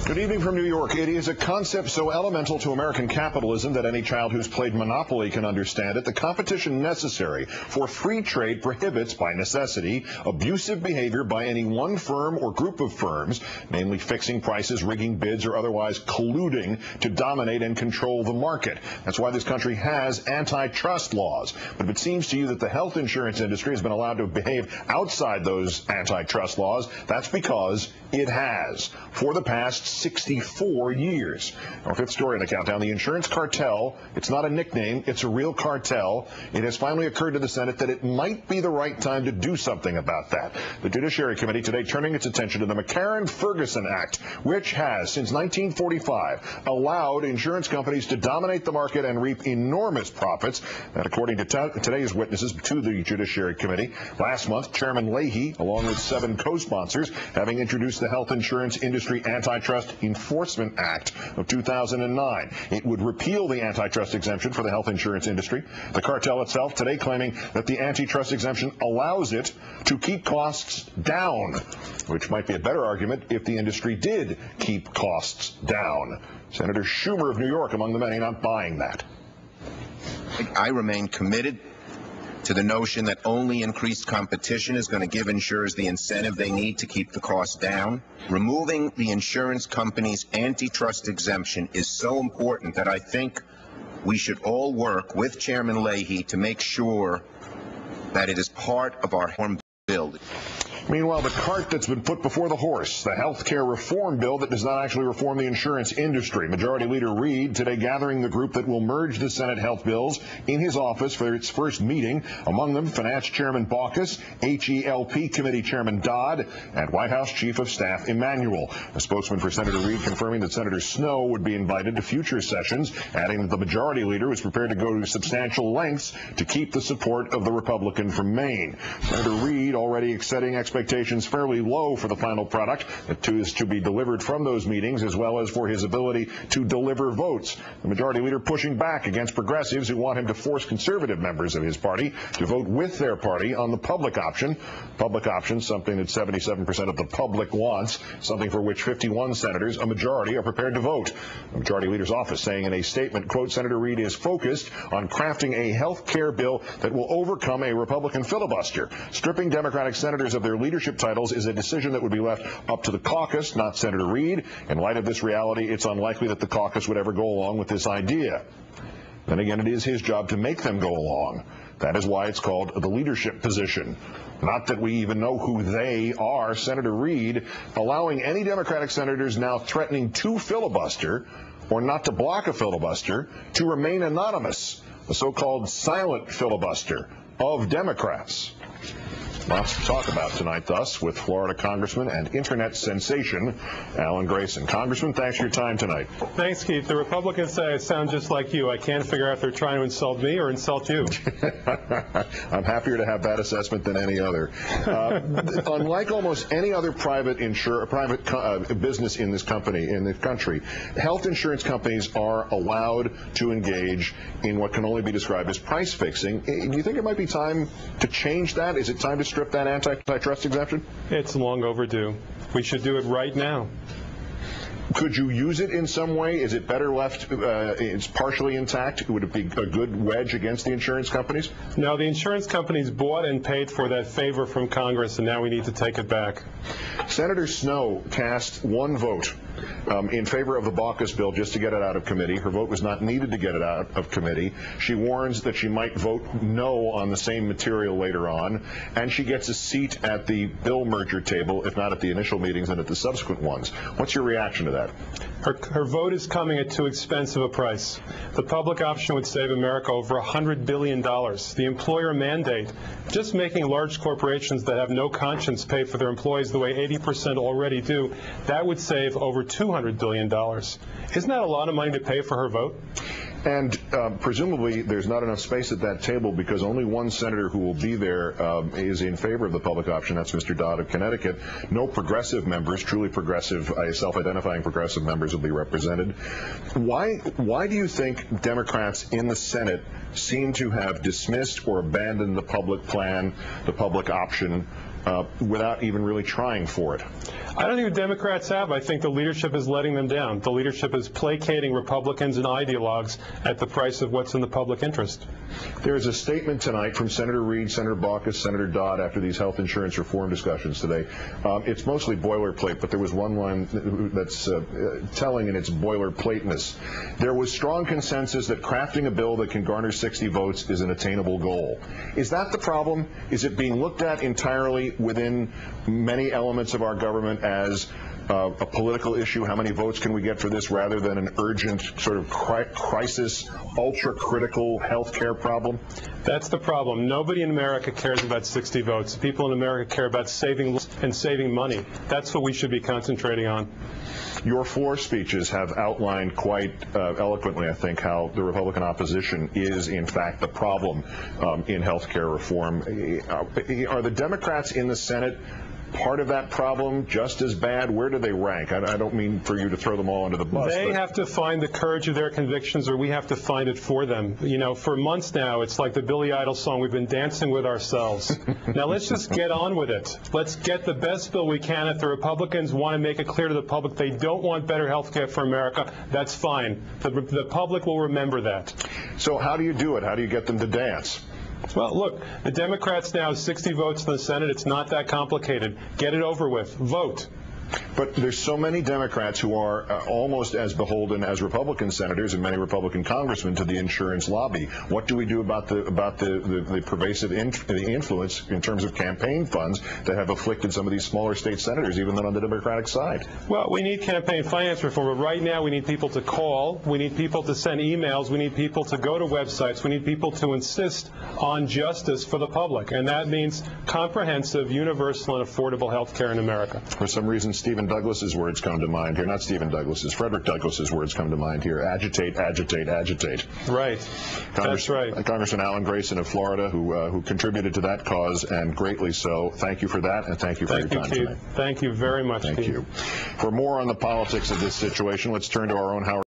Good evening from New York. It is a concept so elemental to American capitalism that any child who's played Monopoly can understand it. The competition necessary for free trade prohibits, by necessity, abusive behavior by any one firm or group of firms, namely fixing prices, rigging bids, or otherwise colluding to dominate and control the market. That's why this country has antitrust laws. But if it seems to you that the health insurance industry has been allowed to behave outside those antitrust laws, that's because it has for the past 64 years. Our fifth story in the countdown, the insurance cartel. It's not a nickname, it's a real cartel. It has finally occurred to the Senate that it might be the right time to do something about that. The Judiciary Committee today turning its attention to the McCarran-Ferguson Act, which has, since 1945, allowed insurance companies to dominate the market and reap enormous profits. And according to today's witnesses to the Judiciary Committee, last month, Chairman Leahy, along with 7 co-sponsors, having introduced the Health Insurance Industry Antitrust Enforcement Act of 2009. It would repeal the antitrust exemption for the health insurance industry. The cartel itself today claiming that the antitrust exemption allows it to keep costs down, which might be a better argument if the industry did keep costs down. Senator Schumer of New York among the many not buying that. I remain committed to the notion that only increased competition is going to give insurers the incentive they need to keep the costs down. Removing the insurance company's antitrust exemption is so important that I think we should all work with Chairman Leahy to make sure that it is part of our reform bill. Meanwhile, the cart that's been put before the horse, the health care reform bill that does not actually reform the insurance industry. Majority Leader Reid today gathering the group that will merge the Senate health bills in his office for its first meeting. Among them, Finance Chairman Baucus, HELP Committee Chairman Dodd, and White House Chief of Staff Emanuel. A spokesman for Senator Reid confirming that Senator Snowe would be invited to future sessions, adding that the Majority Leader was prepared to go to substantial lengths to keep the support of the Republican from Maine. Senator Reid already setting expectations fairly low for the final product that is to be delivered from those meetings, as well as for his ability to deliver votes. The Majority Leader pushing back against progressives who want him to force conservative members of his party to vote with their party on the public option. Public option, something that 77% of the public wants, something for which 51 senators, a majority, are prepared to vote. The Majority Leader's office saying in a statement, quote, Senator Reid is focused on crafting a health care bill that will overcome a Republican filibuster. Stripping Democratic senators of their leadership titles is a decision that would be left up to the caucus, not Senator Reid. In light of this reality, it's unlikely that the caucus would ever go along with this idea. Then again, it is his job to make them go along. That is why it's called the leadership position. Not that we even know who they are. Senator Reid allowing any Democratic senators now threatening to filibuster or not to block a filibuster to remain anonymous, the so-called silent filibuster of Democrats. Lots to talk about tonight, thus, with Florida Congressman and Internet sensation Alan Grayson. Congressman, thanks for your time tonight. Thanks, Keith. The Republicans say I sound just like you. I can't figure out if they're trying to insult me or insult you. I'm happier to have that assessment than any other. Unlike almost any other private business in this country, health insurance companies are allowed to engage in what can only be described as price fixing. Do you think it might be time to change that? Is it time to strip that antitrust exemption? It's long overdue. We should do it right now. Could you use it in some way? Is it better left it's partially intact? Would it be a good wedge against the insurance companies? No, the insurance companies bought and paid for that favor from Congress, and now we need to take it back. Senator Snowe cast one vote in favor of the Baucus bill just to get it out of committee. Her vote was not needed to get it out of committee. She warns that she might vote no on the same material later on, and she gets a seat at the bill merger table, if not at the initial meetings and at the subsequent ones. What's your reaction to that? Her vote is coming at too expensive a price. The public option would save America over $100 billion. The employer mandate, just making large corporations that have no conscience pay for their employees the way 80% already do, that would save over $200 billion. Isn't that a lot of money to pay for her vote? And presumably there's not enough space at that table because only one senator who will be there is in favor of the public option. That's Mr. Dodd of Connecticut. No progressive members, truly progressive, self-identifying progressive members will be represented. Why do you think Democrats in the Senate seem to have dismissed or abandoned the public plan, the public option, without even really trying for it? I don't think the Democrats have. I think the leadership is letting them down. The leadership is placating Republicans and ideologues at the price of what's in the public interest. There is a statement tonight from Senator Reid, Senator Baucus, Senator Dodd after these health insurance reform discussions today. It's mostly boilerplate, but there was one line that's telling in its boilerplateness. There was strong consensus that crafting a bill that can garner 60 votes is an attainable goal. Is that the problem? Is it being looked at entirely within many elements of our government as a political issue? How many votes can we get for this, rather than an urgent sort of crisis, ultra-critical health care problem? That's the problem. Nobody in America cares about 60 votes. People in America care about saving and saving money. That's what we should be concentrating on. Your floor speeches have outlined quite eloquently, I think, how the Republican opposition is, in fact, the problem in health care reform. Are the Democrats in the Senate part of that problem, just as bad? Where do they rank? I don't mean for you to throw them all under the bus. They have to find the courage of their convictions, or we have to find it for them. You know, for months now, it's like the Billy Idol song, we've been dancing with ourselves. Now let's just get on with it. Let's get the best bill we can. If the Republicans want to make it clear to the public they don't want better health care for America, that's fine. The public will remember that. So how do you do it? How do you get them to dance? Well, look, the Democrats now have 60 votes in the Senate. It's not that complicated. Get it over with. Vote. But there's so many Democrats who are almost as beholden as Republican senators and many Republican congressmen to the insurance lobby. What do we do about the pervasive influence in terms of campaign funds that have afflicted some of these smaller state senators, even on the Democratic side? Well, we need campaign finance reform, but right now we need people to call, we need people to send emails, we need people to go to websites, we need people to insist on justice for the public, and that means comprehensive, universal, and affordable health care in America. For some reason, Stephen Douglas's words come to mind here. Not Stephen Douglas's, Frederick Douglass's words come to mind here. Agitate, agitate, agitate. Right. That's right. Congressman Alan Grayson of Florida, who contributed to that cause, and greatly so. Thank you for that, and thank you for your time tonight. Thank you very much, Keith. Thank you. For more on the politics of this situation, let's turn to our own Howard